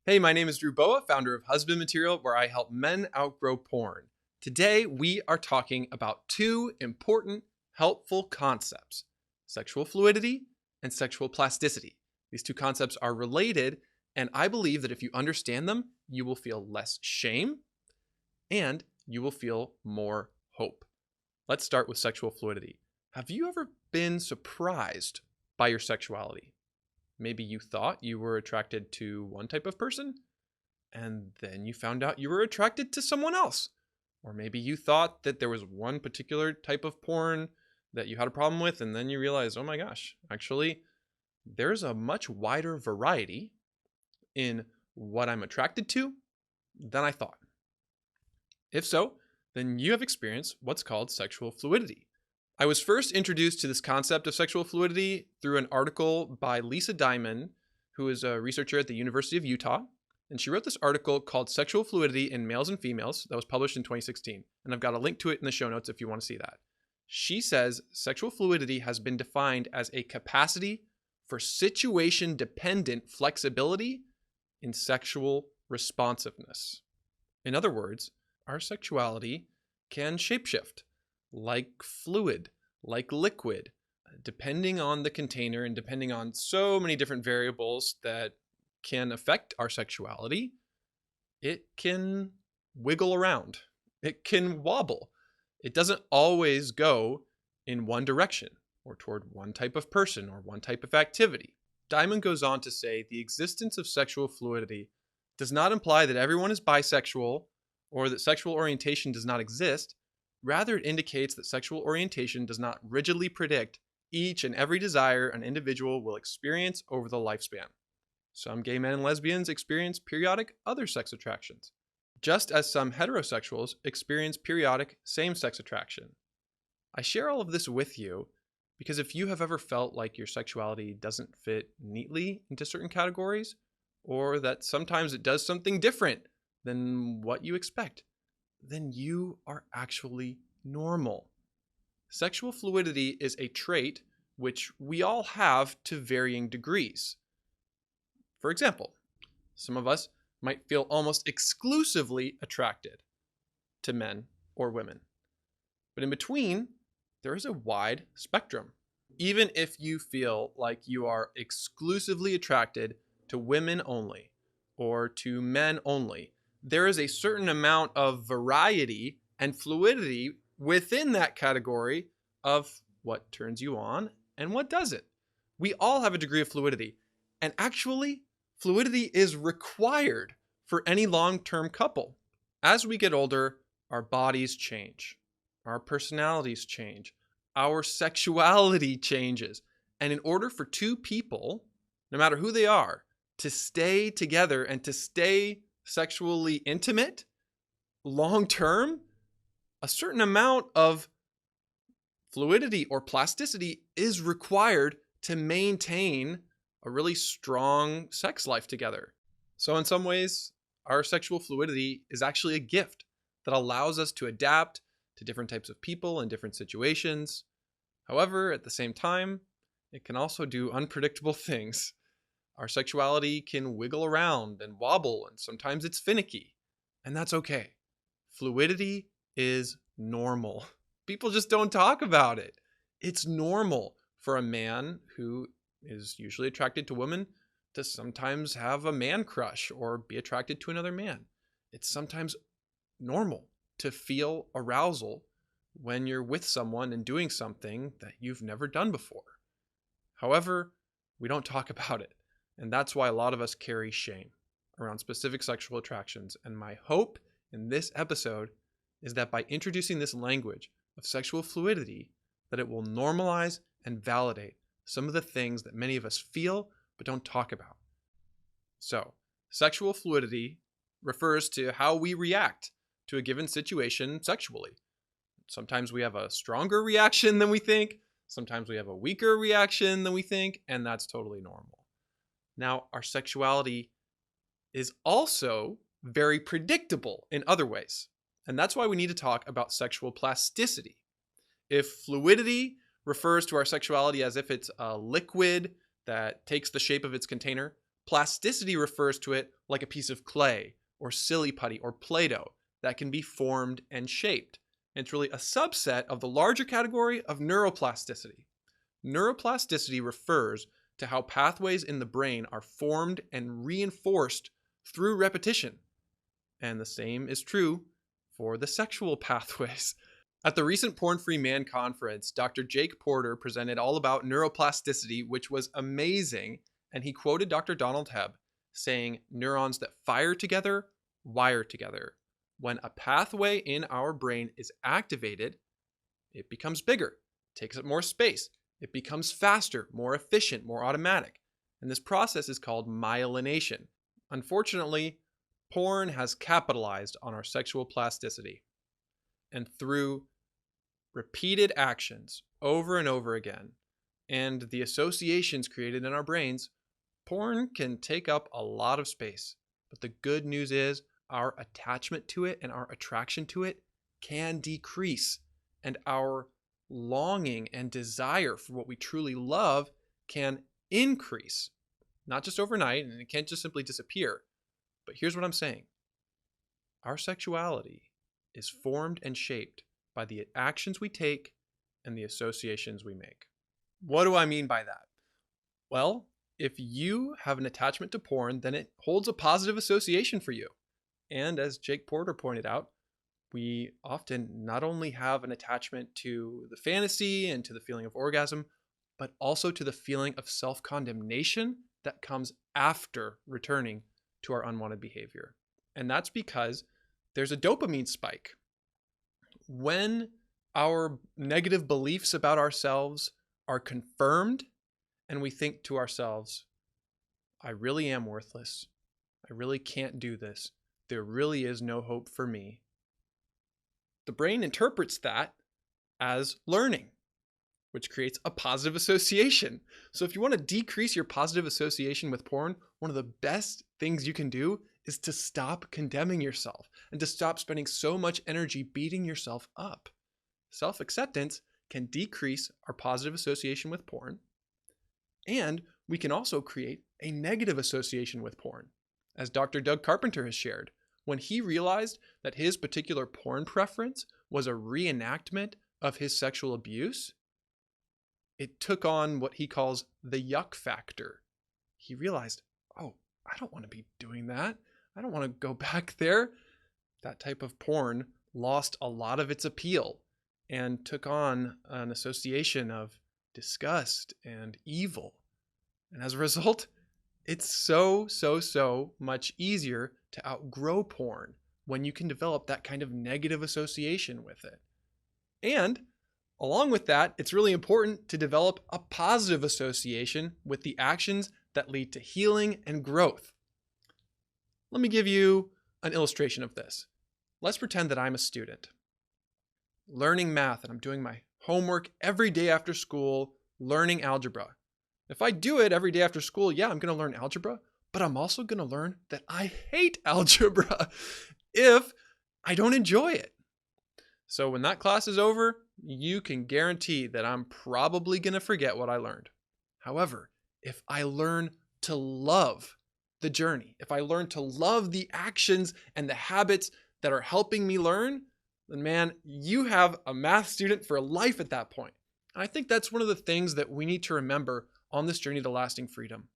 Hey, my name is Drew Boa, founder of Husband Material, where I help men outgrow porn. Today, we are talking about two important, helpful concepts: sexual fluidity and sexual plasticity. These two concepts are related, and I believe that if you understand them, you will feel less shame and you will feel more hope. Let's start with sexual fluidity. Have you ever been surprised by your sexuality? Maybe you thought you were attracted to one type of person, and then you found out you were attracted to someone else. Or maybe you thought that there was one particular type of porn that you had a problem with, and then you realize, oh my gosh, actually, there's a much wider variety in what I'm attracted to than I thought. If so, then you have experienced what's called sexual fluidity. I was first introduced to this concept of sexual fluidity through an article by Lisa Diamond, who is a researcher at the University of Utah. And she wrote this article called Sexual Fluidity in Males and Females that was published in 2016. And I've got a link to it in the show notes if you want to see that. She says sexual fluidity has been defined as a capacity for situation-dependent flexibility in sexual responsiveness. In other words, our sexuality can shapeshift, like fluid, like liquid, depending on the container and depending on so many different variables that can affect our sexuality. It can wiggle around. It can wobble. It doesn't always go in one direction or toward one type of person or one type of activity. Diamond goes on to say the existence of sexual fluidity does not imply that everyone is bisexual or that sexual orientation does not exist. Rather, it indicates that sexual orientation does not rigidly predict each and every desire an individual will experience over the lifespan. Some gay men and lesbians experience periodic other sex attractions, just as some heterosexuals experience periodic same-sex attraction. I share all of this with you because if you have ever felt like your sexuality doesn't fit neatly into certain categories, or that sometimes it does something different than what you expect, then you are actually normal. Sexual fluidity is a trait which we all have to varying degrees. For example, some of us might feel almost exclusively attracted to men or women. But in between, there is a wide spectrum. Even if you feel like you are exclusively attracted to women only or to men only, there is a certain amount of variety and fluidity within that category of what turns you on and what doesn't. We all have a degree of fluidity. And actually, fluidity is required for any long-term couple. As we get older, our bodies change, our personalities change, our sexuality changes. And in order for two people, no matter who they are, to stay together and to stay sexually intimate long-term, a certain amount of fluidity or plasticity is required to maintain a really strong sex life together. So in some ways, our sexual fluidity is actually a gift that allows us to adapt to different types of people and different situations. However, at the same time, it can also do unpredictable things. Our sexuality can wiggle around and wobble, and sometimes it's finicky, and that's okay. Fluidity is normal. People just don't talk about it. It's normal for a man who is usually attracted to women to sometimes have a man crush or be attracted to another man. It's sometimes normal to feel arousal when you're with someone and doing something that you've never done before. However, we don't talk about it. And that's why a lot of us carry shame around specific sexual attractions. And my hope in this episode is that by introducing this language of sexual fluidity, that it will normalize and validate some of the things that many of us feel but don't talk about. So, sexual fluidity refers to how we react to a given situation sexually. Sometimes we have a stronger reaction than we think. Sometimes we have a weaker reaction than we think, and that's totally normal. Now, our sexuality is also very predictable in other ways. And that's why we need to talk about sexual plasticity. If fluidity refers to our sexuality as if it's a liquid that takes the shape of its container, plasticity refers to it like a piece of clay or silly putty or Play-Doh that can be formed and shaped. And it's really a subset of the larger category of neuroplasticity. Neuroplasticity refers to how pathways in the brain are formed and reinforced through repetition. And the same is true for the sexual pathways. At the recent Porn Free Man conference, Dr. Jake Porter presented all about neuroplasticity, which was amazing. And he quoted Dr. Donald Hebb saying, "Neurons that fire together, wire together. When a pathway in our brain is activated, it becomes bigger, takes up more space. It becomes faster, more efficient, more automatic. And this process is called myelination. Unfortunately, porn has capitalized on our sexual plasticity. And through repeated actions over and over again, and the associations created in our brains, porn can take up a lot of space. But the good news is our attachment to it and our attraction to it can decrease, and our longing and desire for what we truly love can increase. Not just overnight, and it can't just simply disappear. But here's what I'm saying. Our sexuality is formed and shaped by the actions we take and the associations we make. What do I mean by that? Well, if you have an attachment to porn, then it holds a positive association for you. And as Jake Porter pointed out, we often not only have an attachment to the fantasy and to the feeling of orgasm, but also to the feeling of self-condemnation that comes after returning to our unwanted behavior. And that's because there's a dopamine spike. When our negative beliefs about ourselves are confirmed and we think to ourselves, I really am worthless. I really can't do this. There really is no hope for me. The brain interprets that as learning, which creates a positive association. So if you want to decrease your positive association with porn, one of the best things you can do is to stop condemning yourself and to stop spending so much energy beating yourself up. Self-acceptance can decrease our positive association with porn, and we can also create a negative association with porn. As Dr. Doug Carpenter has shared, when he realized that his particular porn preference was a reenactment of his sexual abuse, it took on what he calls the yuck factor. He realized, oh, I don't want to be doing that. I don't want to go back there. That type of porn lost a lot of its appeal and took on an association of disgust and evil. And as a result, it's so much easier to outgrow porn when you can develop that kind of negative association with it. And along with that, it's really important to develop a positive association with the actions that lead to healing and growth. Let me give you an illustration of this. Let's pretend that I'm a student learning math and I'm doing my homework every day after school, learning algebra. If I do it every day after school, yeah, I'm going to learn algebra, but I'm also going to learn that I hate algebra if I don't enjoy it. So when that class is over, you can guarantee that I'm probably going to forget what I learned. However, if I learn to love the journey, if I learn to love the actions and the habits that are helping me learn, then man, you have a math student for life at that point. And I think that's one of the things that we need to remember on this journey to lasting freedom.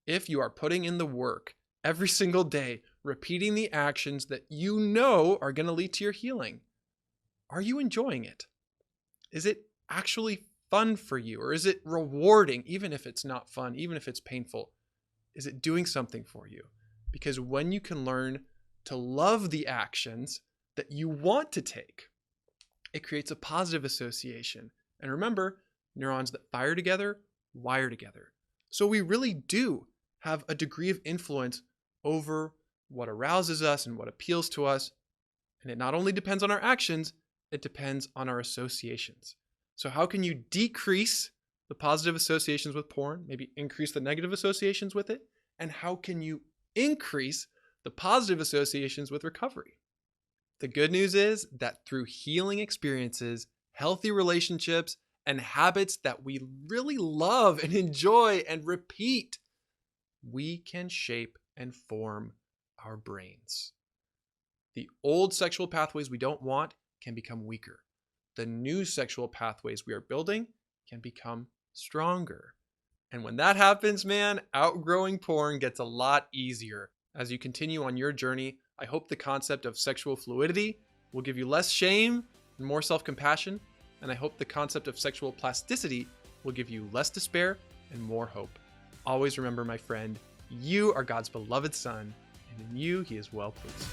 If you are putting in the work every single day, repeating the actions that you know are going to lead to your healing, are you enjoying it? Is it actually fun for you? Or is it rewarding, even if it's not fun, even if it's painful? Is it doing something for you? Because when you can learn to love the actions that you want to take, it creates a positive association. And remember, neurons that fire together, wire together. So we really do have a degree of influence over what arouses us and what appeals to us. And it not only depends on our actions, it depends on our associations. So how can you decrease the positive associations with porn, maybe increase the negative associations with it? And how can you increase the positive associations with recovery? The good news is that through healing experiences, healthy relationships, and habits that we really love and enjoy and repeat, we can shape and form our brains. The old sexual pathways we don't want can become weaker. The new sexual pathways we are building can become stronger. And when that happens, man, outgrowing porn gets a lot easier. As you continue on your journey, I hope the concept of sexual fluidity will give you less shame and more self-compassion. And I hope the concept of sexual plasticity will give you less despair and more hope. Always remember, my friend, you are God's beloved son, and in you he is well pleased.